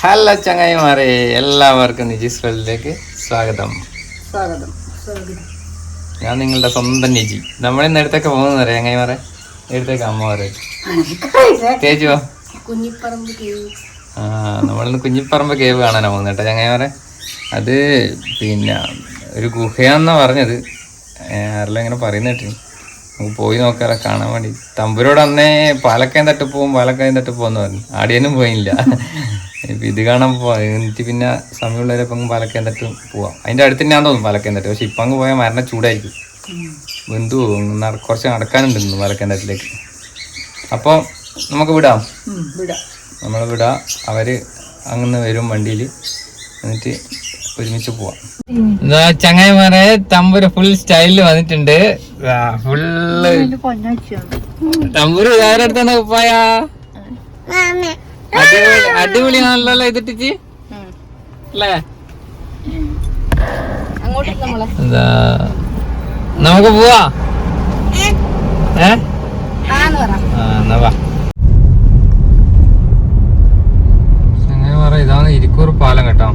Hello ചങ്ങായിമാരെ, എല്ലാവർക്കും നിജീസ് വേൾഡിലേക്ക് സ്വാഗതം. ഞാൻ നിങ്ങളുടെ സ്വന്തം നിജി. നമ്മളിന്ന് എടുത്തൊക്കെ പോകുന്ന ചങ്ങായിമാരെ, എടുത്തേക്ക് അമ്മമാരെ തേജുവോ. നമ്മളിന്ന് കുഞ്ഞിപ്പറമ്പ് കേവ് കാണാനാ പോകുന്നത് കേട്ടോ ചങ്ങായിമാരെ. അത് പിന്നെ ഒരു ഗുഹയാന്നാ പറഞ്ഞത്. ആരെല്ലാം ഇങ്ങനെ പറയുന്ന കേട്ടി. നമുക്ക് പോയി നോക്കാറ കാണാൻ വേണ്ടി. തമ്പുരോട് അന്നേ പാലക്കയം തട്ട് പോകുമെന്ന് പറഞ്ഞു. ആടിയൊന്നും പോയില്ല. ഇപ്പം ഇത് കാണാൻ പോവാം. എന്നിട്ട് പിന്നെ സമയമുള്ളവരപ്പം അങ്ങ് പാലക്കയം തട്ട് പോവാം. അതിൻ്റെ അടുത്ത് തന്നെയാന്ന് തോന്നുന്നു പാലക്കയം തട്ട്. പക്ഷെ ഇപ്പം അങ്ങ് പോയാൽ മരണ ചൂടായിരിക്കും. ബന്ധു കുറച്ച് നടക്കാനുണ്ട് പാലക്കയം തട്ടിലേക്ക്. അപ്പോൾ നമുക്ക് വിടാം. നമ്മൾ വിടാം. അവർ അങ്ങനെ വരും വണ്ടിയിൽ. എന്നിട്ട് ഒരുമിച്ച് പോവാം. എന്താ ചങ്ങായിമാരെ, തമ്പുര് ഫുൾ സ്റ്റൈലിൽ വന്നിട്ടുണ്ട്. ഫുള്ള് തമ്പുര് വേറെ അടുത്താണ് പോയാ. അടിപൊളിയാണല്ലോ ഇതിട്ടിച്ച് അല്ലേ. എന്താ നമുക്ക് പോവാ. എന്നാ വാ ചങ്ങായിമാരെ. ഇതാണ് ഇരിക്കൂർ പാലം കേട്ടോ.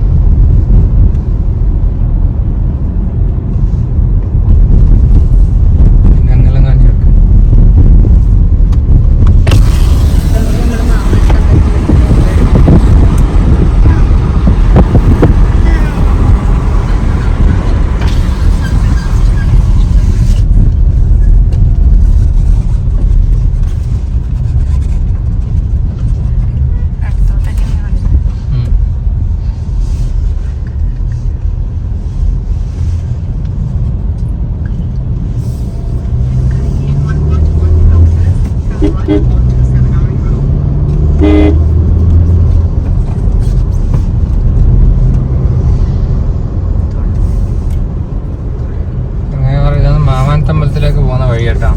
അമ്പലത്തിലേക്ക് പോകുന്ന വഴി കേട്ടോ.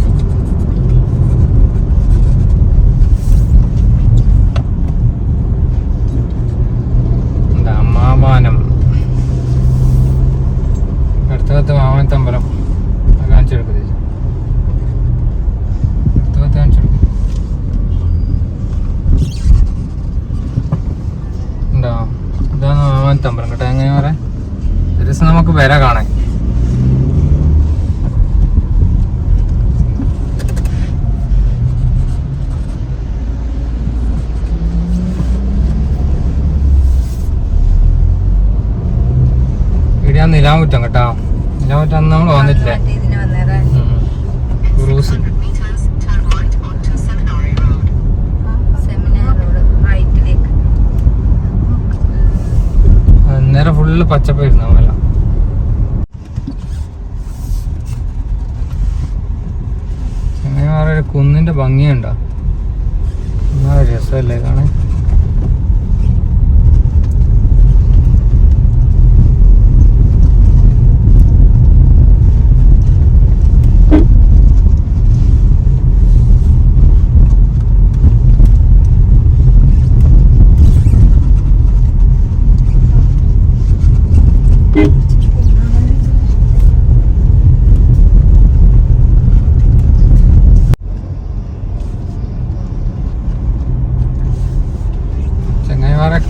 എന്താ മാമാനം അടുത്തകത്ത് മാമാനത്തമ്പലം കാണിച്ചെടുക്കുന്നത്. അടുത്തകത്ത് കാണിച്ചെടുക്കും എന്താ. ഇതാണ് മാമാനത്തമ്പലം കേട്ടോ. എങ്ങനെ പറയാം, ഒരു ദിവസം നമുക്ക് വരാം കാണാൻ. നിലാമുറ്റം കേട്ടോ. നിലാമുറ്റം അന്ന് നമ്മൾ വന്നിട്ടില്ലേ. ക്രൂസ് അന്നേരം ഫുള്ള് പച്ചപ്പായിരുന്നു നമ്മളെല്ലാം. ചങ്ങായിമാരെ കുന്നിന്റെ ഭംഗിയുണ്ടോ, രസമല്ലേ കാണാൻ.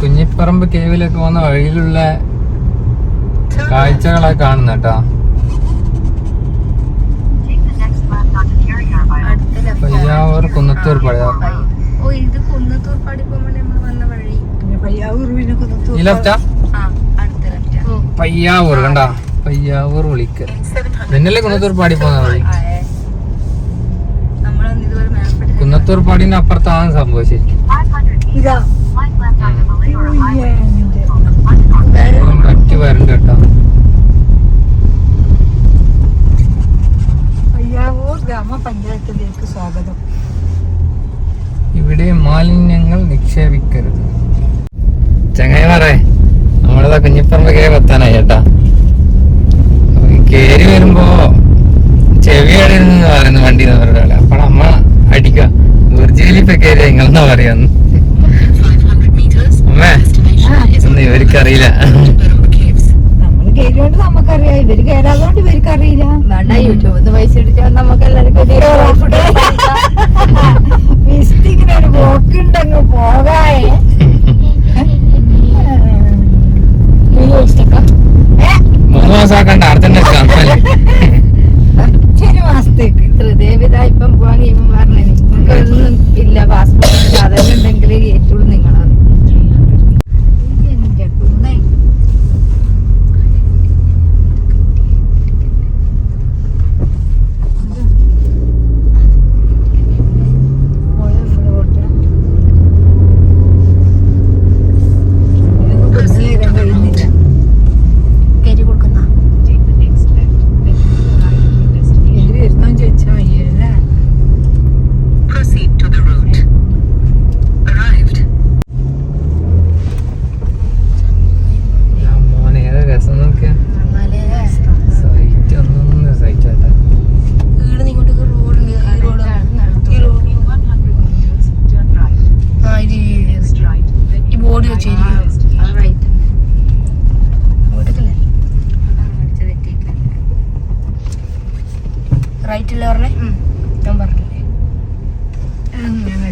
കുഞ്ഞിപ്പറമ്പ് കേവിലേക്ക് പോകുന്ന വഴിയിലുള്ള കാഴ്ചകളെ കാണുന്ന കേട്ടോ. പയ്യാവൂർ കുന്നത്തൂർ പടി. ഈ ലെഫ്റ്റാ പയ്യാവൂർ കണ്ടാ. പയ്യാവൂർ വിളിക്ക് പിന്നല്ലേ കുന്നത്തൂർ പാടി പോകുന്ന വഴി. കുന്നത്തൂർ പാടിന്റെ അപ്പുറത്താണ് സംഭവം ശരിക്കും. പറ്റി വരണ്ട കേട്ടോ. പയ്യാവൂർ ഗ്രാമപഞ്ചായത്തിലേക്ക് സ്വാഗതം. ഇവിടെ മാലിന്യങ്ങൾ നിക്ഷേപിക്കരുത്. ചങ്ങായിമാരെ, നമ്മളിതാ കുഞ്ഞിപ്പറമ്പ് കേറി എത്താനായി കേട്ടാ. കേറി വരുമ്പോ ചെവിയടി പറയുന്നു വണ്ടി ഒരാളെ. അപ്പോൾ അമ്മ അടിക്ക ഊർജയിലിപ്പോ കയറി നിങ്ങളെന്നാ പറയാന്ന്. അമ്മേ ഒന്നും ഇവർക്കറിയില്ല. നമ്മള് കയറിയോണ്ട് നമുക്കറിയാം, ഇവര് കയറാത്തോണ്ട് ഇവർക്ക് അറിയില്ല. യൂട്യൂബിൽ പൈസ എടുത്താൽ നമുക്ക് എല്ലാവർക്കും പോക്കുണ്ടങ്ങ് പോകാേ. മാസമാക്കണ്ട അർജന്റ് കുറച്ചൊരു മാസത്തേക്ക് ത്രിദേവിത ഇപ്പം പോവാൻ കഴിയുമ്പോൾ പറഞ്ഞു നിങ്ങൾക്കൊന്നും ഇല്ല പാസ്പോർട്ട് സാധനം ഉണ്ടെങ്കിൽ ഏറ്റവും നിങ്ങളാണ് എന്റെ കുന്നേ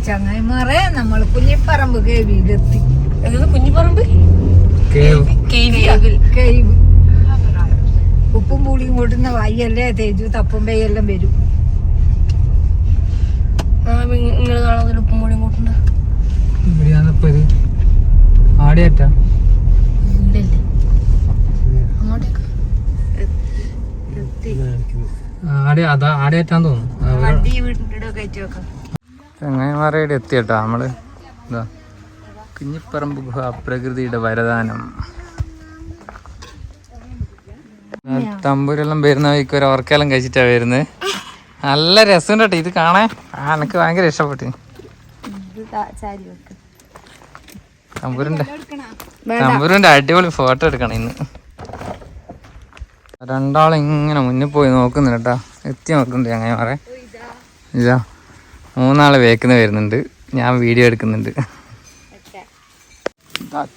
ചങ്ങായിമാരെ നമ്മൾ കുഞ്ഞിപ്പറമ്പ് കേവിയിലെത്തി. കുഞ്ഞിപ്പറമ്പ് കേവ് ഉപ്പും പുളിയും കൂട്ടുന്ന വയ്യല്ലേ തേജു തപ്പും പെയ്യെല്ലാം വരും. നിങ്ങൾ കാണാൻ ഉപ്പും പുളിയും കൂട്ടണ്ട ആടിയേറ്റാ ആടിയേറ്റാന്ന് തോന്നുന്നു. വണ്ടി വീട്ടിൻ്റെ കയറ്റി വെക്കാം. ചങ്ങായിമാറയുടെ എത്തിയട്ടാ നമ്മള് ഇതാ കുഞ്ഞിപ്പറമ്പ് ഗുഹ പ്രകൃതിയുടെ വരദാനം. തമ്പൂരെല്ലാം വരുന്ന വഴിക്ക് ഒരു ഓർക്കെല്ലാം കഴിച്ചിട്ടാ വരുന്നത്. നല്ല രസം കേട്ടോ ഇത് കാണാൻ. എനിക്ക് ഭയങ്കര ഇഷ്ടപ്പെട്ടു. തമ്പൂരിന്റെ അടിപൊളി ഫോട്ടോ എടുക്കണം ഇന്ന്. രണ്ടാളും ഇങ്ങനെ മുന്നിൽ പോയി നോക്കുന്നുണ്ട് കേട്ടോ. എത്തി നോക്കുന്നുണ്ട് ചങ്ങായിമാറെ. ഇതാ മൂന്നാള് വേക്കുന്ന വരുന്നുണ്ട്. ഞാൻ വീഡിയോ എടുക്കുന്നുണ്ട്.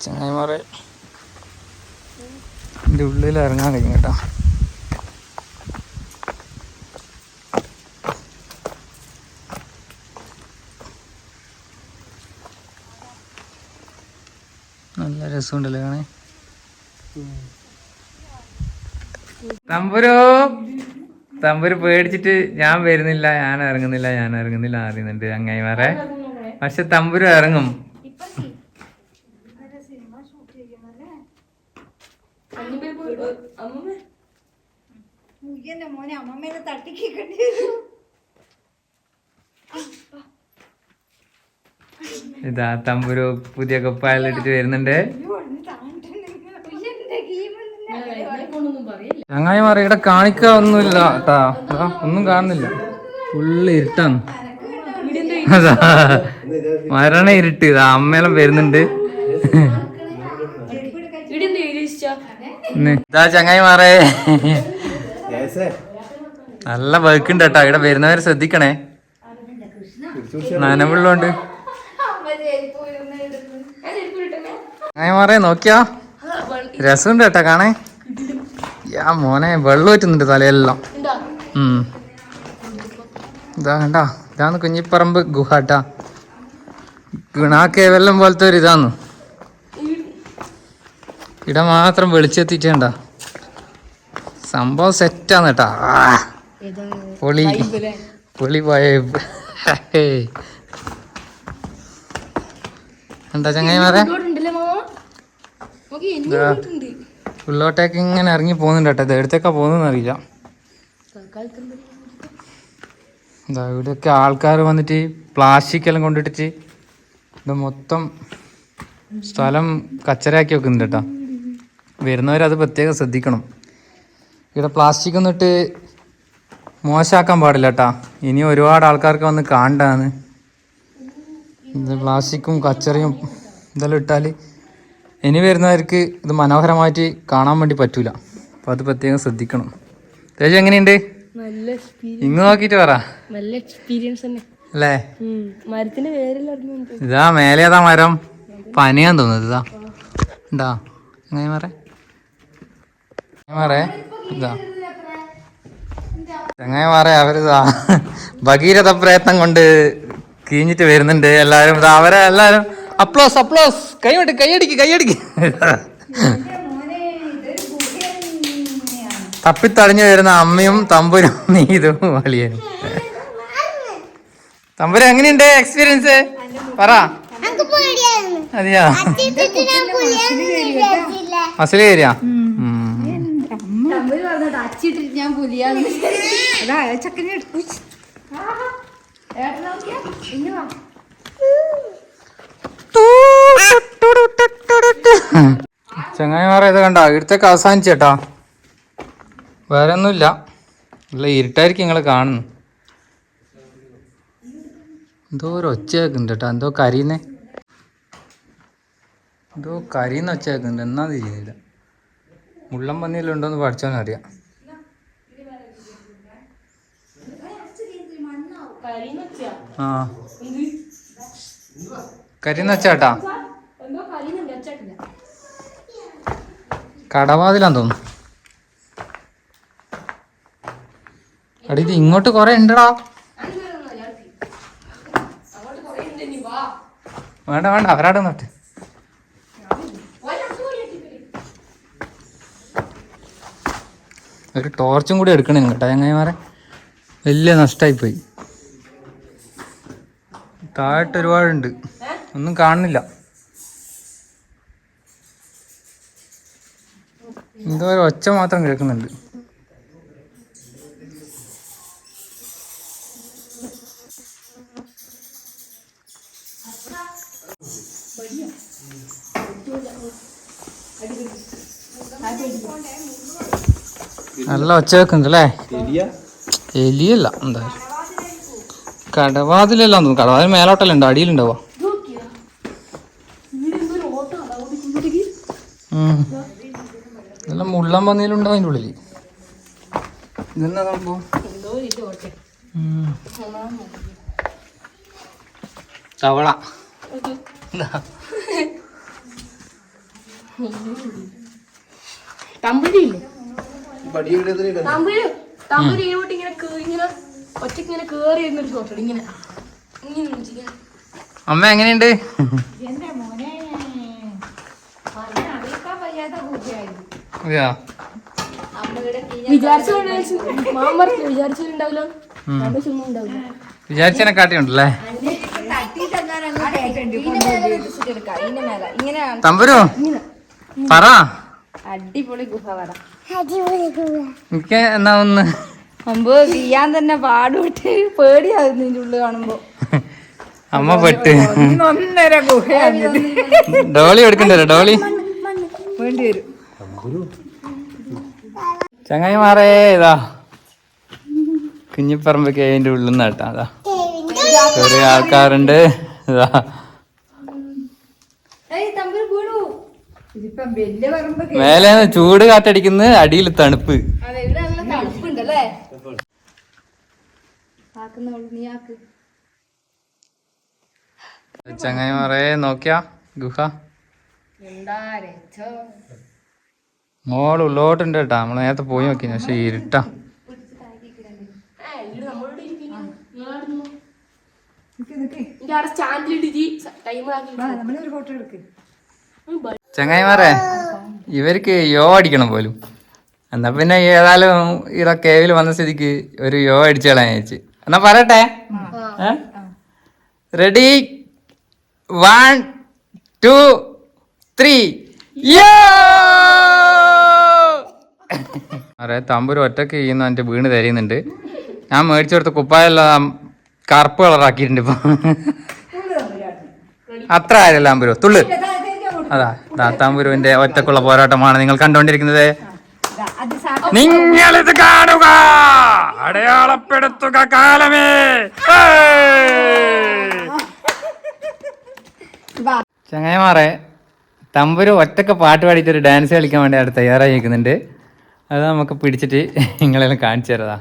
ചങ്ങായിമാറെ ഇതിൻ്റെ ഉള്ളിൽ ഇറങ്ങാൻ കഴിയും കേട്ടോ. നല്ല രസമുണ്ടല്ലേ കാണേ. തമ്പുരു പേടിച്ചിട്ട് ഞാൻ വരുന്നില്ല, ഞാൻ ഇറങ്ങുന്നില്ല അറിയുന്നുണ്ട് ചങ്ങായിമാരെ. പക്ഷെ തമ്പുരു ഇറങ്ങും. മോനെ അമ്മമ്മേനെ തട്ടിക്കേണ്ടി. ഇതാ തമ്പുരു പുതിയ കുപ്പായെല്ലാം ഇട്ടിട്ട് വരുന്നുണ്ട്. ചങ്ങായിമാരെ ഇവിടെ കാണിക്കാനൊന്നുമില്ല കേട്ടാ. ഒന്നും കാണുന്നില്ല. ഫുള്ള് ഇരുട്ടാണ്. മരണ ഇരുട്ട്. ഇതാ അമ്മയെല്ലാം വരുന്നുണ്ട്. ഇതാ ചങ്ങായിമാരെ നല്ല വെക്കുണ്ട് കേട്ടാ. ഇവിടെ വരുന്നവരെ ശ്രദ്ധിക്കണേ, നനവുള്ളോണ്ട്. ചങ്ങായിമാരെ നോക്കിയാ രസമുണ്ട് കേട്ടാ കാണേ. മോനെ വെള്ളം പറ്റുന്നുണ്ട് തലയെല്ലാം. ഇതാ കണ്ടാ, ഇതാന്ന് കുഞ്ഞിപ്പറമ്പ് ഗുഹ ട്ടാ. ഗുണാ കേവലം പോലത്തെ ഒരു ഇതാന്ന്. ഇവിടെ മാത്രം വെളിച്ചെത്തിട്ടേണ്ട സംഭവം സെറ്റാന്ന് കേട്ടാ. പൊളി പൊളി പോയ എന്താ ചങ്ങായിമാരെ ഉള്ളോട്ടേക്ക് ഇങ്ങനെ ഇറങ്ങി പോകുന്നുണ്ട് കേട്ടോ. ഇത് എടുത്തേക്കാ പോകുന്നതെന്ന് അറിയില്ല. എന്താ ഇവിടെയൊക്കെ ആൾക്കാർ വന്നിട്ട് പ്ലാസ്റ്റിക് എല്ലാം കൊണ്ടിട്ടിട്ട് ഇത് മൊത്തം സ്ഥലം കച്ചറയാക്കി വെക്കുന്നുണ്ട് കേട്ടോ. വരുന്നവരത് പ്രത്യേകം ശ്രദ്ധിക്കണം. ഇവിടെ പ്ലാസ്റ്റിക് ഒന്നും ഇട്ട് മോശമാക്കാൻ പാടില്ല കേട്ടാ. ഇനി ഒരുപാട് ആൾക്കാർക്ക് വന്ന് കാണണ്ടാന്ന്. ഇത് പ്ലാസ്റ്റിക്കും കച്ചറയും ഇതെല്ലാം ഇട്ടാൽ ഇനി വരുന്നവർക്ക് ഇത് മനോഹരമായിട്ട് കാണാൻ വേണ്ടി പറ്റൂല. അപ്പോൾ അത് പ്രത്യേകം ശ്രദ്ധിക്കണം. തേജ് എങ്ങനെയുണ്ട്? ഇങ്ങ് നോക്കിട്ട് പറ. നല്ല എക്സ്പീരിയൻസ് തന്നെ അല്ലേ? മരത്തിന്റെ ഇതാ മേലെ ഏതാ മരം? പനയാന്ന് തോന്നുന്നത്. ഇതാ ഉണ്ടാ അങ്ങനെ മാറേ ഇതാ ചങ്ങായിമാരെ അവരിതാ ഭഗീരഥ പ്രയത്നം കൊണ്ട് കീഞ്ഞിട്ട് വരുന്നുണ്ട് എല്ലാരും. ഇതാ അവരെ എല്ലാരും അപ്ലോസ് കൈയടിക്ക്. തപ്പിത്തടഞ്ഞു വരുന്ന അമ്മയും തമ്പുരും നീതും അളിയനും. തമ്പുരു എങ്ങനെയുണ്ട് എക്സ്പീരിയൻസ് പറ. അതെയാ മസിൽ കയറിയാ? അച്ചിട്ടിട്ട് ഞാൻ പുലിയാന്ന് ചക്കനെ എടുത്തു. ചങ്ങായിമാരെ ഇത് കണ്ട ഇവിടത്തേക്ക് അവസാനിച്ചേട്ടാ. വേറെ ഒന്നുമില്ല, നല്ല ഇരുട്ടായിരിക്കും നിങ്ങൾ കാണുന്നു. എന്തോ ഒരു ഒച്ച കേൾക്കുന്നുണ്ട് കേട്ടോ, എന്തോ കരിയുന്നേ, എന്തോ കരിയുന്ന ഒച്ച കേൾക്കുന്നുണ്ട്. എന്നാ തിരിയുന്നില്ല. മുള്ളം പന്നിയിലുണ്ടോന്ന് പഠിച്ചോന്നറിയാം. ആ കരിയുന്ന ഒച്ച കേട്ടാ. കടവാതിലാന്ന് തോന്നുന്നു. അടി ഇത് ഇങ്ങോട്ട് കൊറേ ഉണ്ടടാ. വേണ്ട വേണ്ട, അവരാടെ നോട്ട്. ഒരു ടോർച്ചും കൂടി എടുക്കണേ കേട്ടോ ചങ്ങായിമാരെ. വലിയ നഷ്ടമായിപ്പോയി. താഴോട്ട് ഒരുപാടുണ്ട്, ഒന്നും കാണുന്നില്ല. എന്തോ ഒരു ഒച്ച മാത്രം കേൾക്കുന്നുണ്ട്. നല്ല ഒച്ച വെക്കുന്നുണ്ടല്ലേ. എലിയല്ല, എന്താ കടവാതിലെല്ലാം തോന്നുന്നു. കടവാതിൽ മേലോട്ടല്ലുണ്ടോ, അടിയിലുണ്ടാവോ? ഇതെല്ലാം മുള്ളം പന്നിയിലുണ്ടോ അതിൻ്റെ ഉള്ളില്? ഇതെന്നാ സംഭവം? തവള. അമ്മ എങ്ങനെയുണ്ട്? വിചാരിച്ചതിനെ കാട്ടിയുണ്ടല്ലേ. തമ്പുരു പറ. അടിപൊളി ഗുഹ പറ. എനിക്ക് എന്നാ ഒന്ന് മുമ്പ് ചെയ്യാൻ തന്നെ പാടുപെട്ട് പേടിയായിരുന്നു ഇതിന്റെ ഉള്ളിൽ കാണുമ്പോ. അമ്മ പെട്ട് 1.5 ഗുഹയാണ്. ഡോളി എടുക്കണ്ടല്ലോ, ഡോളി വേണ്ടി വരും. ചങ്ങായിമാരേ ഇതാ കുഞ്ഞിപ്പറമ്പ് കേവിന്റെ ഉള്ളിൽ നിന്ന് കേട്ടാ. അതാ കുറെ ആൾക്കാരുണ്ട്. ഇതാ മേലെ ചൂട് കാറ്റടിക്കുന്ന, അടിയിൽ തണുപ്പ്. ചങ്ങായിമാരെ നോക്കിയാ ഗുഹ മോള് ഉള്ളോട്ടുണ്ട് കേട്ടാ. നമ്മള് നേരത്തെ പോയി നോക്കി, പക്ഷെ ഇരുട്ടാ. ചങ്ങായിമാരെ ഇവർക്ക് യോ അടിക്കണം പോലും. എന്നാ പിന്നെ ഏതായാലും ഇവിടെ കേവിൽ വന്ന സ്ഥിതിക്ക് ഒരു യോ അടിച്ചു കളയാൻ വെച്ച്. എന്നാ പറയട്ടെ, റെഡി 1 2 3 യോ. അറേ തമ്പൂര് ഒറ്റക്ക് ചെയ്യുന്നു, എൻ്റെ വീണ് തരുന്നുണ്ട്. ഞാൻ മേടിച്ചു കൊടുത്ത കുപ്പായെല്ലാം കറുപ്പ് കളറാക്കിയിട്ടുണ്ട് ഇപ്പൊ. അത്ര കാര്യമല്ല തമ്പുരു, തുള്ളു. അതാ തമ്പുരുവിന്റെ ഒറ്റക്കുള്ള പോരാട്ടമാണ് നിങ്ങൾ കണ്ടുകൊണ്ടിരിക്കുന്നത്. നിങ്ങളിത് കാണുക, അടയാളപ്പെടുത്തുക കാലമേ. ചങ്ങായിമാരെ തമ്പുരു ഒറ്റക്ക് പാട്ട് പാടിയിട്ടൊരു ഡാൻസ് കളിക്കാൻ വേണ്ടി അവിടെ തയ്യാറായി നിൽക്കുന്നുണ്ട്. അത് നമുക്ക് പിടിച്ചിട്ട് നിങ്ങളെല്ലാം കാണിച്ചു തരതാ.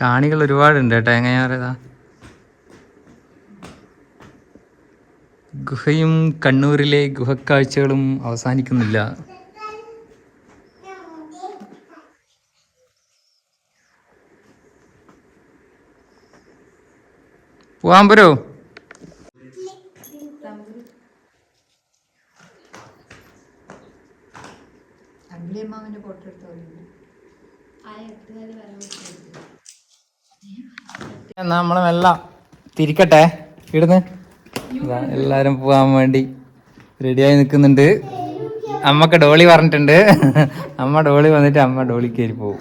കാണികൾ ഒരുപാടുണ്ട് കേട്ടോ. എങ്ങനെയാ പറയുക, ഗുഹയും കണ്ണൂരിലെ ഗുഹക്കാഴ്ചകളും അവസാനിക്കുന്നില്ല. പോവാൻ പോരോ? എന്നാ നമ്മളെ വെള്ളം തിരിക്കട്ടെ ഇവിടുന്ന്. എല്ലാരും പോവാൻ വേണ്ടി റെഡിയായി നിൽക്കുന്നുണ്ട്. അമ്മക്ക് ഡോളി പറഞ്ഞിട്ടുണ്ട്. അമ്മ ഡോളി വന്നിട്ട് അമ്മ ഡോളി കയറി പോകും.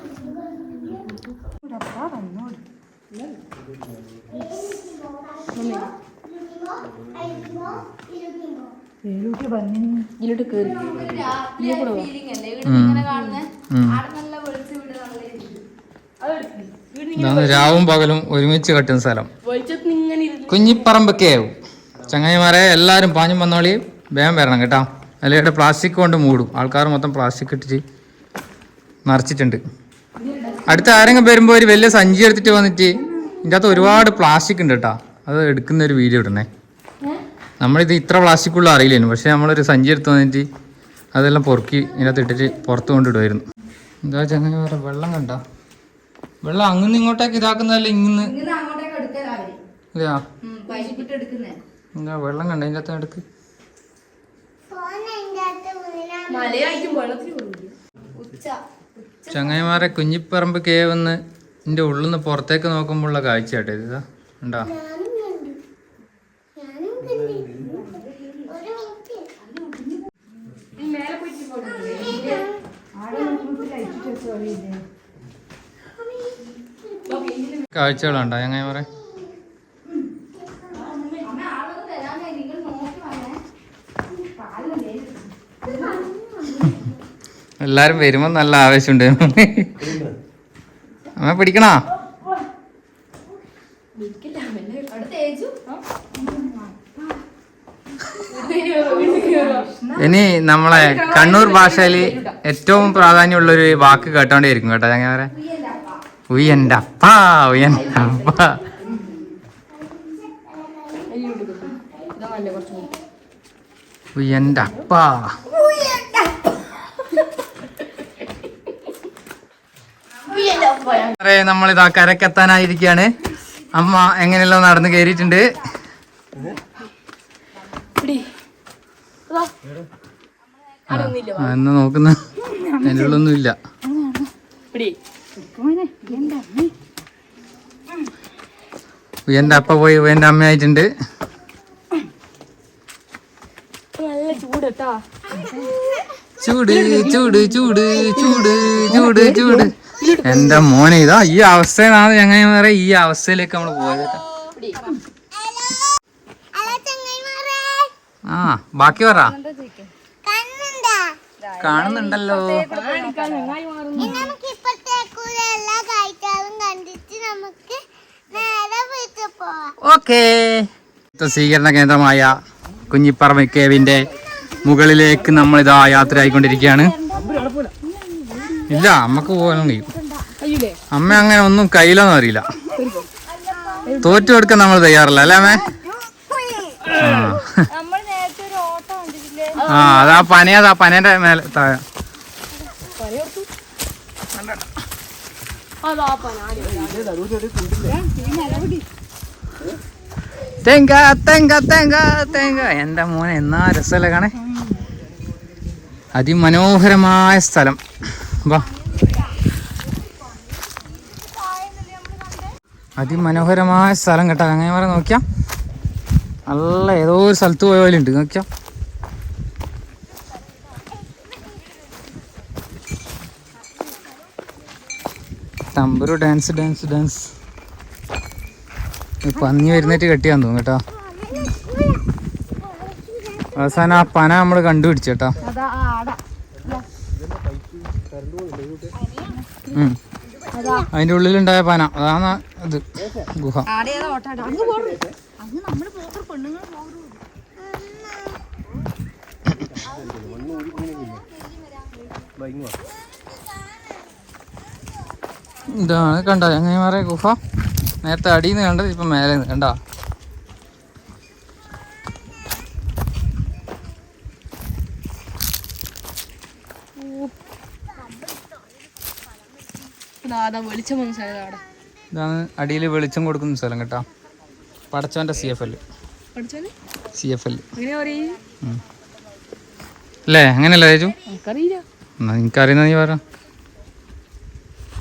രാവും പകലും ഒരുമിച്ച് കട്ടുന്ന സ്ഥലം കുഞ്ഞിപ്പറമ്പ് കേവ്. ചങ്ങായിമാരെ എല്ലാരും പാഞ്ഞും വന്നോളി, വേഗം വരണം കേട്ടോ. അല്ലെങ്കിൽ പ്ലാസ്റ്റിക് കൊണ്ട് മൂടും. ആൾക്കാർ മൊത്തം പ്ലാസ്റ്റിക് ഇട്ടിട്ട് നിറച്ചിട്ടുണ്ട്. അടുത്ത ആരെങ്കിലും വരുമ്പോൾ ഒരു വലിയ സഞ്ചി എടുത്തിട്ട് വന്നിട്ട് ഇതിൻ്റെ അകത്ത് ഒരുപാട് പ്ലാസ്റ്റിക് ഉണ്ട് കേട്ടോ. അത് എടുക്കുന്ന ഒരു വീഡിയോ ഇടണേ. നമ്മളിത് ഇത്ര പ്ലാസ്റ്റിക്കുള്ള അറിയില്ലായിരുന്നു, പക്ഷെ നമ്മളൊരു സഞ്ചി എടുത്ത് വന്നിട്ട് അതെല്ലാം പൊറുക്കി ഇതിനകത്ത് ഇട്ടിട്ട് പുറത്ത് കൊണ്ടിടുമായിരുന്നു. എന്താ ചങ്ങായിമാരെ വെള്ളം കണ്ടോ? വെള്ളം അങ്ങനെ ഇങ്ങോട്ടേക്ക് ഇതാക്കുന്നതല്ല, ഇങ്ങനെ അതെയാ. എന്താ വെള്ളം കണ്ട ഇതിൻ്റെ അകത്ത് എടുക്ക്. ചങ്ങായിമാരെ കുഞ്ഞിപ്പറമ്പ് കേവെന്ന് ഇതിൻ്റെ ഉള്ളിൽ നിന്ന് പുറത്തേക്ക് നോക്കുമ്പോഴുള്ള കാഴ്ച കേട്ടോ ഇതാ. ഉണ്ടോ? കാഴ്ചകളുണ്ടോ ചങ്ങായിമാരെ? എല്ലാരും വരുമ്പോ നല്ല ആവേശമുണ്ട്. അമ്മ പിടിക്കണോ? ഇനി നമ്മളെ കണ്ണൂർ ഭാഷയിൽ ഏറ്റവും പ്രാധാന്യമുള്ളൊരു വാക്ക് കേട്ടോണ്ടേയിരിക്കും കേട്ടോ ചങ്ങായിമാരെ. ഉയ്യൻ്റെ അപ്പാ, ഉയ്യൻ്റെ അപ്പാ. ഉയ്യൻ്റെ അപ്പാ. നമ്മളിതാ കരക്കെത്താനായിരിക്കാണ്. അമ്മ എങ്ങനെയല്ലോ നടന്ന് കയറിയിട്ടുണ്ട്. എന്ന് നോക്കുന്ന അതിൻ്റെ ഉള്ളൊന്നും ഇല്ല. ഉയ്യൻ്റെ അപ്പ പോയി ഉയ്യൻ്റെ അമ്മയായിട്ടുണ്ട്. ചൂട് ചൂട് ചൂട് ചൂട് ചൂട് ചൂട്. എന്റെ മോനെ ഇതാ ഈ അവസ്ഥയിലാണ് ഞങ്ങൾ പറയാ. ഈ അവസ്ഥയിലേക്ക് നമ്മള് പോയത്. ആ ബാക്കി പറ. കാണുന്നുണ്ടല്ലോ. ഓക്കേ. സ്വീകരണ കേന്ദ്രമായ കുഞ്ഞിപ്പറമ്പ് കേവിന്റെ മുകളിലേക്ക് നമ്മളിതാ യാത്ര ആയിക്കൊണ്ടിരിക്കുകയാണ്. ഇല്ല, അമ്മക്ക് പോകാനും കഴിയും. അമ്മ അങ്ങനെ ഒന്നും കയ്യിലൊന്നും അറിയില്ല. തോറ്റു കൊടുക്കാൻ നമ്മൾ തയ്യാറല്ല അല്ലേ അമ്മേ? ആ അതാ പനയതാ, പനേന്റെ മേലെ താഴെ. തേങ്ക തേങ്ക തേങ്ക തേങ്ക. എന്റെ മോനെ എന്നാ രസമല്ലേ കാണേ. അതിമനോഹരമായ സ്ഥലം. വാ, അതിമനോഹരമായ സ്ഥലം കേട്ടോ. അങ്ങനെ പറയാൻ നോക്കിയാ നല്ല ഏതോ ഒരു സ്ഥലത്ത് പോയ പോലെ ഉണ്ട്. നോക്കിയാ തമ്പുരു ഡാൻസ് ഡാൻസ് ഡാൻസ്. പന്നി വരുന്നിട്ട് കെട്ടിയാന്ന് തോന്നുന്നു കേട്ടോ. അവസാനം ആ പന നമ്മള് കണ്ടുപിടിച്ചു കേട്ടോ. അതിന്റെ ഉള്ളിലുണ്ടായ പന അതാണ് ഇത് ഗുഹ. ഇതാണ് കണ്ടോ ചങ്ങായിമാരെ ഗുഹ. നേരത്തെ അടിയിൽ നിന്ന് കണ്ടത് ഇപ്പം മേലെ നിന്ന് കണ്ടോ. വെളിച്ചം വന്ന സ്ഥലം അവിടെ. ഇതാണ് അടിയിൽ വെളിച്ചം കൊടുക്കുന്ന സ്ഥലം കേട്ടോ. പടച്ചവൻ്റെ CFL അല്ലേ? അങ്ങനെയല്ല ചേച്ചു? എനിക്കറിയില്ല. എന്നാ നിനക്കറിയുന്ന നീ പറ.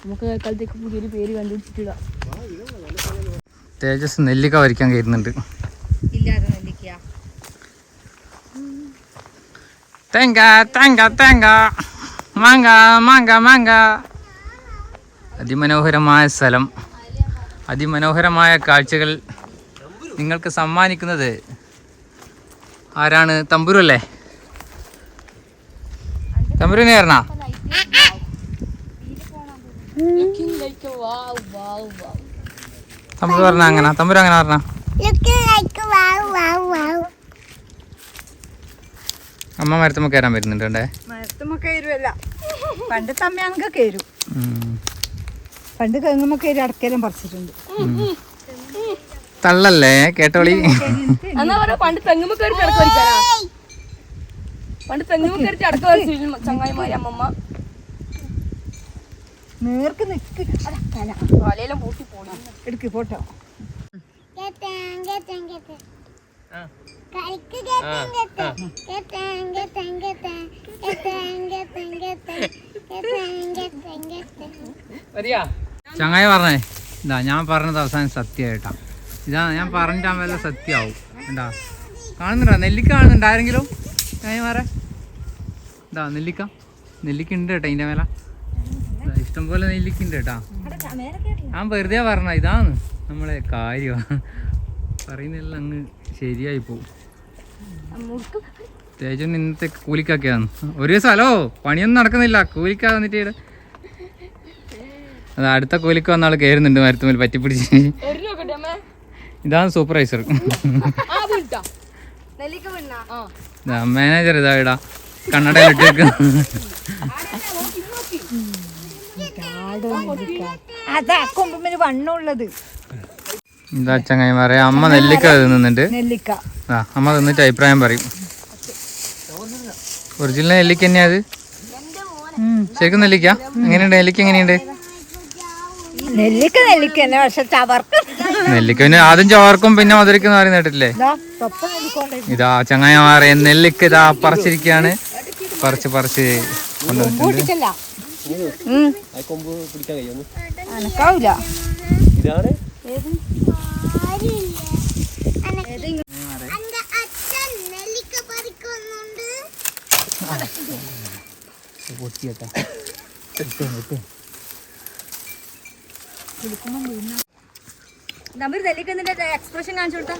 നമുക്ക് കാലത്തേക്ക് പുതിയൊരു പേര് കണ്ടുപിടിച്ചിട്ടില്ല. തേജസ് നെല്ലിക്ക വരിക്കാൻ കയറുന്നുണ്ട്. തേങ്ങ തേങ്ങ തേങ്ങ മാങ്ങ മാങ്ങ മാങ്ങ. അതിമനോഹരമായ സ്ഥലം, അതിമനോഹരമായ കാഴ്ചകൾ നിങ്ങൾക്ക് സമ്മാനിക്കുന്നത് ആരാണ്? തമ്പുരു അല്ലേ? തമ്പുരുവിനെ പറഞ്ഞാ തമ്പുരു പറഞ്ഞ അങ്ങനെ? തമ്പുരു അങ്ങനെ പറഞ്ഞ? അമ്മ മരത്തുമ്മ കയറാൻ വരുന്നുണ്ട്. മരത്തുമ്മ കയറുമല്ല, പണ്ട് തമ്മയാണെങ്കിൽ കയറും. പണ്ട് തെങ്ങുമ്മ കയറി അടക്കലും പറിച്ചിട്ടുണ്ട്. തള്ളല്ലേ കേട്ടോളി. എന്നാ പറയാ പണ്ട് തെങ്ങുമ്പോ കയറി അടക്ക വരിക്കാനാ. പണ്ട് തെങ്ങുമ്പോ കയറി അടക്ക വരിച്ചു ചങ്ങായിമാരി അമ്മമ്മ. നേർക്ക് നിക്ക് തലയെല്ലാം പൂട്ടി പോണി. എടുക്ക് ഫോട്ടോ. ചങ്ങായി പറഞ്ഞേ ഇതാ ഞാൻ പറഞ്ഞത് അവസാനം സത്യമായിട്ടാ. ഇതാ ഞാൻ പറഞ്ഞിട്ടാ വല്ല സത്യമാവും. എന്താ കാണുന്നുണ്ടോ? നെല്ലിക്ക കാണുന്നുണ്ട് ആരെങ്കിലും? ചങ്ങായിമാരെ ഇതാ നെല്ലിക്ക. നെല്ലിക്ക ഉണ്ട് കേട്ടോ ഇതിൻ്റെ മേലെ. ഇഷ്ടംപോലെ നെല്ലിക്ക ഉണ്ട് കേട്ടാ. ഞാൻ വെറുതെ പറഞ്ഞ ഇതാണ് നമ്മളെ കാര്യം. പറയുന്നതെല്ലാം അങ്ങ് ശരിയായി പോവും. തേജൻ ഇന്നത്തെ കൂലിക്കാക്കിയാണ്. ഒരു സ്ഥലോ പണിയൊന്നും നടക്കുന്നില്ല. കൂലിക്കാ വന്നിട്ട് അത് അടുത്ത കൂലിക്ക് വന്ന ആൾ കയറുന്നുണ്ട് മരത്തുമേൽ പറ്റിപ്പിടിച്ച്. ഇതാണ് സൂപ്പർവൈസർ. മാനേജർ ഇതാ ഇടാ കണ്ണടയിലിട്ടേക്ക്. അതാ കൊമ്പുമ്മല് വണ്ണുള്ളത്. എന്താ ചങ്ങായിമാരെ അമ്മ നെല്ലിക്ക തിന്നുന്നുണ്ട്. നെല്ലിക്ക അമ്മ തിന്നിട്ട് അഭിപ്രായം പറയും. ഒറിജിനൽ നെല്ലിക്ക തന്നെയാ അത്? ശരിക്കും നെല്ലിക്ക എങ്ങനെയുണ്ട്? നെല്ലിക്ക എങ്ങനെയുണ്ട്? നെല്ലിക്ക നെല്ലിക്ക തന്നെ, പക്ഷെ ചവർക്കും. നെല്ലിക്ക പിന്നെ ആദ്യം ചവർക്കും പിന്നെ മധുരിക്കുന്ന പറയുന്ന കേട്ടിട്ടില്ലേ? ഇതാ ചങ്ങായിമാരെ നെല്ലിക്ക ഇതാ പറിച്ചിരിക്കുകയാണ്. പറിച്ച് പറിച്ച് കൊണ്ടുവന്നിട്ടുണ്ട്. അനക്കാവൂല. എക്സ്പ്രഷൻ കാണിച്ചു കൊടുത്താ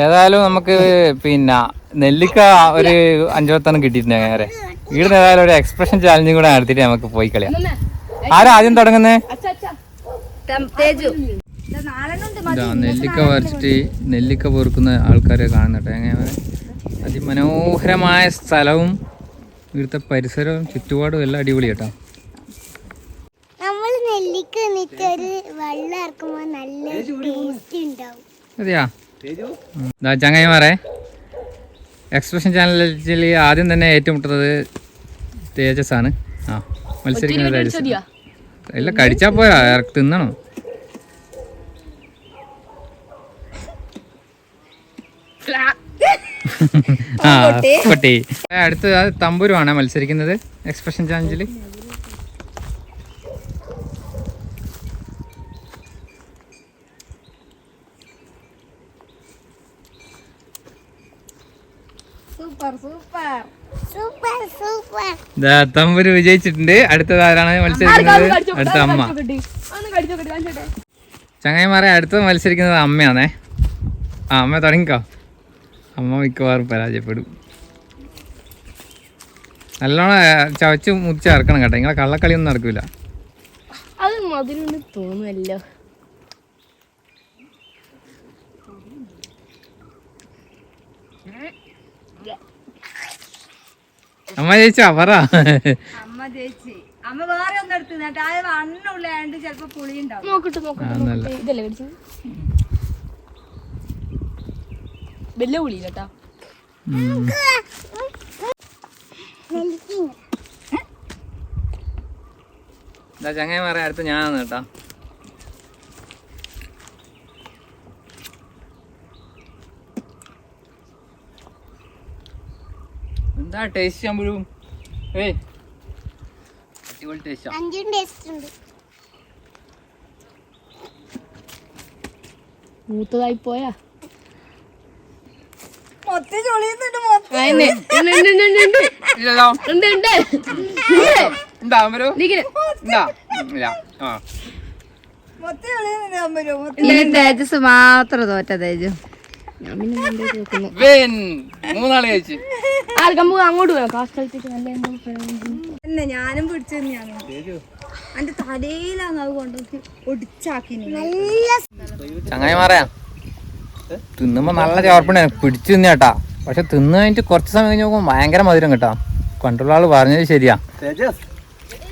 ഏതായാലും നമുക്ക് പിന്നെ നെല്ലിക്ക ഒരു 5-10 കിട്ടിയിട്ടുണ്ട്. അങ്ങനെ വീടിന് ഏതായാലും ഒരു എക്സ്പ്രഷൻ ചാലഞ്ചും കൂടെ നടത്തിയിട്ട് നമുക്ക് പോയി കളിയാം. ആരാ ആദ്യം തുടങ്ങുന്നേ? നെല്ലിക്ക പറിച്ചിട്ട് നെല്ലിക്ക പൊറുക്കുന്ന ആൾക്കാരെ കാണുന്നുണ്ട്. എങ്ങനെ അതിമനോഹരമായ സ്ഥലവും ഇവിടുത്തെ പരിസരവും ചുറ്റുപാടും എല്ലാം അടിപൊളി കേട്ടോ. അതെയാ ചങ്ങായിമാരെ എക്സ്പ്രഷൻ ചാനലിൽ ആദ്യം തന്നെ ഏറ്റുമുട്ടുന്നത് തേജസ് ആണ്. മത്സരിക്കുന്നത് തേജസ്. എല്ലാം കടിച്ചാ പോരാ, തിന്നണം. കൊട്ടി. അടുത്ത് തമ്പുരുവാണ് മത്സരിക്കുന്നത് എക്സ്പ്രഷൻ ചാലഞ്ചിൽ. തമ്പുരു വിജയിച്ചിട്ടുണ്ട്. അടുത്തത് ആരാണ് മത്സരിക്കുന്നത്? അടുത്ത അമ്മ. ചങ്ങായിമാരെ അടുത്തത് മത്സരിക്കുന്നത് അമ്മയാണേ. അമ്മ തുടങ്ങിക്കോ. അമ്മ മിക്കവാറും പരാജയപ്പെടും. നല്ലോണം ചവച്ച് മുറിച്ച് ഇറക്കണം കേട്ടോ. നിങ്ങളെ കള്ളക്കളിയൊന്നും നടക്കൂല. അത് മധുരം തോന്നുമല്ലോ. അമ്മ ജയിച്ചാ പറ. അമ്മ ചേച്ചി അമ്മ വേറെ ഒന്നും എടുത്തു കേട്ടോ അത് അണ്ണുള്ളാണ്ട് ചെലപ്പോ പുളി ഉണ്ടാവും. നോക്കട്ടെ ഇതല്ലേ മേടിച്ചത് വലിയ പുളി കേട്ടാ. ചങ്ങായി പറയാ അടുത്ത് ഞാനാണ് കേട്ടാ. എന്താ ടേസ്റ്റ് ആകുമ്പോഴും അടിപൊളി ടേസ്റ്റാ. മൂത്തതായി പോയാ മൊത്തം ചൊളിയുന്നുണ്ട് മൊത്തം. ഇല്ലല്ലോ എന്താ അമ്പരോ എന്താ ഇല്ല ആ മൊത്തം ചൊളിയുന്നുണ്ട് അമ്പലോ. തേജസ് മാത്രം തോറ്റ തേജു. മൂന്നാള് കഴിച്ച് അങ്ങോട്ട് പോയാ കാസ്റ്റ് തന്നെ ഞാനും പിടിച്ചു തന്നെയാണ്. എന്റെ തലയിലാണ് അത് കൊണ്ടുവന്ന് ഒടിച്ചാക്കി. ചങ്ങായി മാറിയാ തിന്നുമ്പോ നല്ല ചോർപ്പണ പിടിച്ചു തിന്നേട്ടാ. പക്ഷെ തിന്നു കഴിഞ്ഞിട്ട് കുറച്ച് സമയം കഴിഞ്ഞ് നോക്കുമ്പോ ഭയങ്കര മധുരം കേട്ടാ. പണ്ടുള്ള ആള് പറഞ്ഞത് ശരിയാ.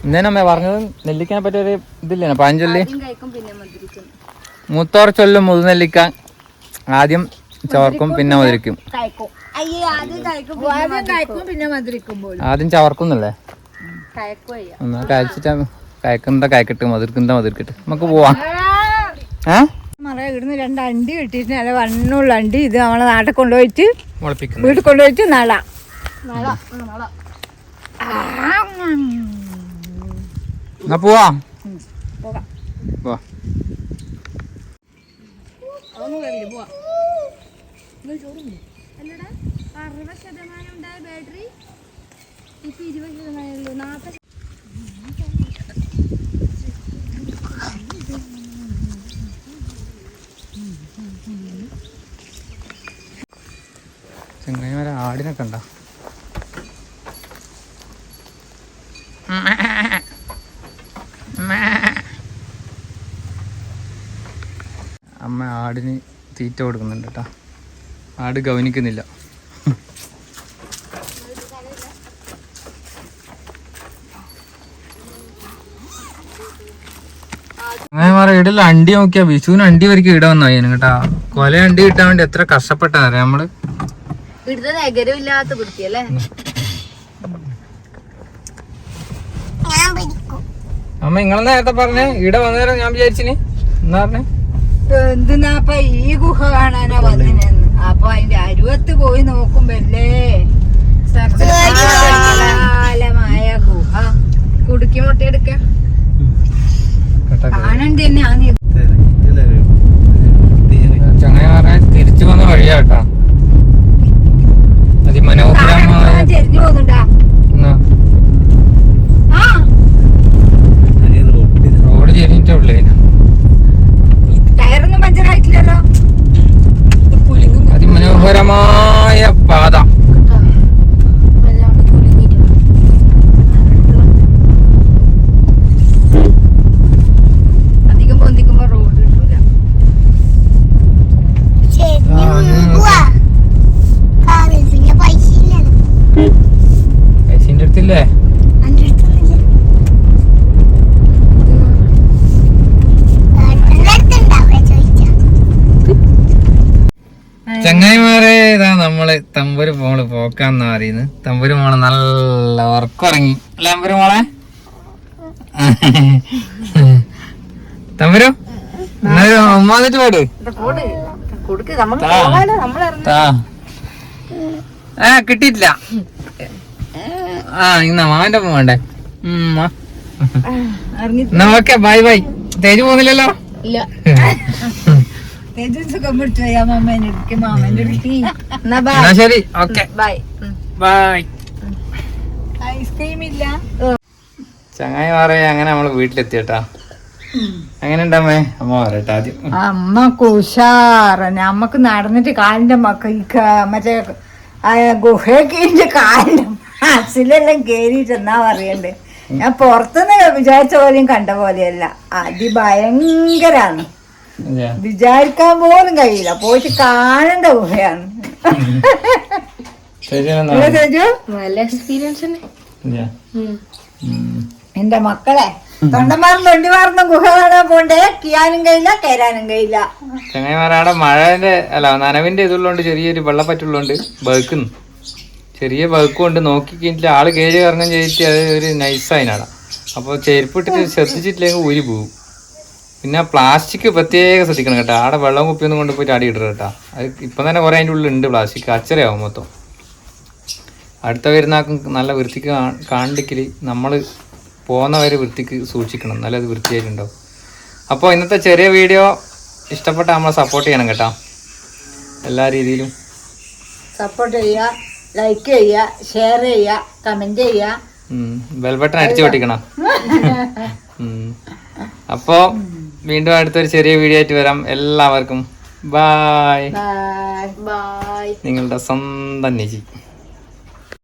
ഇന്നേനമ്മ പറഞ്ഞത് നെല്ലിക്കാനെ പറ്റി ഒരു ഇതില്ലേ പഴഞ്ചൊല്ലി, മൂത്തോർ ചൊല്ലും മുതുനെല്ലിക്ക ആദ്യം ചോർക്കും പിന്നെ മധുരിക്കും. ആദ്യം ചവർക്കുന്നല്ലേ ഒന്ന് കഴിച്ചിട്ടാ കയക്കുന്ന കയക്കട്ട് മധുരിക്കുന്ന മധുരിക്കട്ട് നമുക്ക് പോവാം. ഇവിടുന്ന് 2 അണ്ടി കിട്ടിയിട്ട് നല്ല വണ്ണുള്ള അണ്ടി. ഇത് നമ്മളെ നാട്ടിൽ കൊണ്ടുപോയിട്ട് മുളപ്പിക്കുന്നു, വീട്ടിൽ കൊണ്ടുപോയിട്ട് നള എന്നാ പോവാ പോവാ. ചെങ്ങായിമാരെ ആടിനൊക്കെ ഉണ്ടോ? അമ്മ ആടിന് തീറ്റ കൊടുക്കുന്നുണ്ട് കേട്ടോ. ആട് ഗവനിക്കുന്നില്ല. അങ്ങനെ പറയാം ഇടയിൽ അണ്ടി നോക്കിയാ വിഷുവിന് അണ്ടി വരയ്ക്ക് ഇട വന്നു കേട്ടാ. കൊല അണ്ടി കിട്ടാൻ വേണ്ടി എത്ര കഷ്ടപ്പെട്ടാ നമ്മള്. നഗരമില്ലാത്ത വൃത്തിയല്ലേ. അമ്മ നിങ്ങളെ നേരത്തെ പറഞ്ഞേ ഇവിടെ വന്നേരം ഞാൻ വിചാരിച്ചിന് എന്നാ പറഞ്ഞേ എന്തിനാപ്പ ഈ ഗുഹ കാണാനാ വന്നിനെന്ന്. അപ്പൊ അതിന്റെ അരുവത്ത് പോയി നോക്കുമ്പല്ലേ സർവകാലമായ ഗുഹ കുടുക്കി മുട്ടയെടുക്ക കാണണ്ട തന്നെയാണ്. ചങ്ങനെ പറഞ്ഞാൽ തിരിച്ചു വന്ന വഴിയാ കേട്ടാ. അതിമനോഹരമായ ചെരിഞ്ഞു പോകുന്നുണ്ടാ. റോഡ് ചെരിഞ്ഞിട്ടുള്ളേ. ടയറൊന്നും പഞ്ചറായിട്ടില്ലല്ലോ. അതിമനോഹരമായ പാത. അധികം പൊന്തിക്കുമ്പോ റോഡ് കിട്ടൂല. പൈസന്റെ അടുത്തില്ലേ? ചങ്ങായിമാരെ ഇതാ നമ്മള് തമ്പൂര് മോള് പോക്കാന്നാ പറയുന്നത്. തമ്പൂര് മോള് നല്ല ഉറക്കുറങ്ങി അല്ലെ തമ്പൂര് മോളെ? തമ്പുരു അമ്മ വന്നിട്ട് പാട്. കിട്ടിയിട്ടില്ല. ഇന്ന മാമന്റെ ഒപ്പം വേണ്ടേ? എന്നാ ഓക്കെ ബൈ ബൈ. തേജ് പോകുന്നില്ലല്ലോ? എന്നാ ശരി ഓക്കെ ബൈ. ഐസ്ക്രീം ഇല്ല. ചങ്ങായി പറയാ അങ്ങനെ നമ്മള് വീട്ടിലെത്തിയട്ടാ. അങ്ങനെ ഉണ്ടമ്മേ അമ്മ പറയട്ടെ ആദ്യം. അമ്മക്ക് ഉഷാറ്. നമ്മക്ക് നടന്നിട്ട് കാലിന്റെ മറ്റേ ഗുഹയ്ക്ക് കാലിന്റെ അസിലെല്ലാം കേറിയിട്ട് എന്നാ പറയണ്ടേ. ഞാൻ പുറത്തുനിന്ന് വിചാരിച്ച പോലെയും കണ്ട പോലെയല്ല. അതിഭയങ്കരാണ്. വിചാരിക്കാൻ പോലും കഴിയില്ല. പോയിട്ട് കാണേണ്ട ഗുഹയാണ്. നല്ല എക്സ്പീരിയൻസ് തന്നെ. ഇല്ല. എന്റെ മക്കളെ തൊണ്ടന്മാരും തൊണ്ടിമാർന്നും ഗുഹ കാണാൻ പോണ്ടേ, കിയാനും കഴിയില്ല കയറാനും കഴിയില്ല. ചങ്ങായിമാരാടെ മഴന്റെ അല്ല നനവിന്റെ ഇതുള്ളതുകൊണ്ട് ചെറിയൊരു വെള്ളപ്പറ്റുള്ളതുകൊണ്ട് ബേക്കുന്നു, ചെറിയ ബേക്കുകൊണ്ട് നോക്കി കഴിഞ്ഞിട്ട് ആള് കയറി ഇറങ്ങാൻ ചെയ്തിട്ട് അത് ഒരു നൈസായിനാടാ. അപ്പോൾ ചെരുപ്പിട്ടിട്ട് ശ്രദ്ധിച്ചിട്ടില്ലെങ്കിൽ ഊരി പോകും. പിന്നെ പ്ലാസ്റ്റിക് പ്രത്യേകം ശ്രദ്ധിക്കണം കേട്ടോ. ആടെ വെള്ളം കുപ്പിയൊന്നും കൊണ്ട് പോയിട്ട് അടി ഇടരുത് കേട്ടോ. അത് ഇപ്പം തന്നെ കുറേ അതിൻ്റെ ഉള്ളിൽ ഉണ്ട് പ്ലാസ്റ്റിക്, അച്ചരയാവും മൊത്തം. അടുത്ത വരുന്നാക്കും നല്ല വൃത്തിക്ക് കാണിക്കൽ നമ്മൾ പോകുന്നവരെ വൃത്തിക്ക് സൂക്ഷിക്കണം, നല്ലത് വൃത്തിയായിട്ടുണ്ടാവും. അപ്പോൾ ഇന്നത്തെ ചെറിയ വീഡിയോ ഇഷ്ടപ്പെട്ട നമ്മളെ സപ്പോർട്ട് ചെയ്യണം കേട്ടോ, എല്ലാ രീതിയിലും സപ്പോർട്ട് ചെയ്യുക, ലൈക്ക് ചെയ്യുക, ഷെയർ ചെയ്യുക, കമന്റ് ചെയ്യുക, ബെൽ ബട്ടൺ അടിച്ചു പൊട്ടിക്കണം. അപ്പോൾ വീണ്ടും അടുത്തൊരു ചെറിയ വീഡിയോ ആയിട്ട് വരാം. എല്ലാവർക്കും ബായ്. ബൈ. ബൈ. നിങ്ങളുടെ സ്വന്തം നിജി.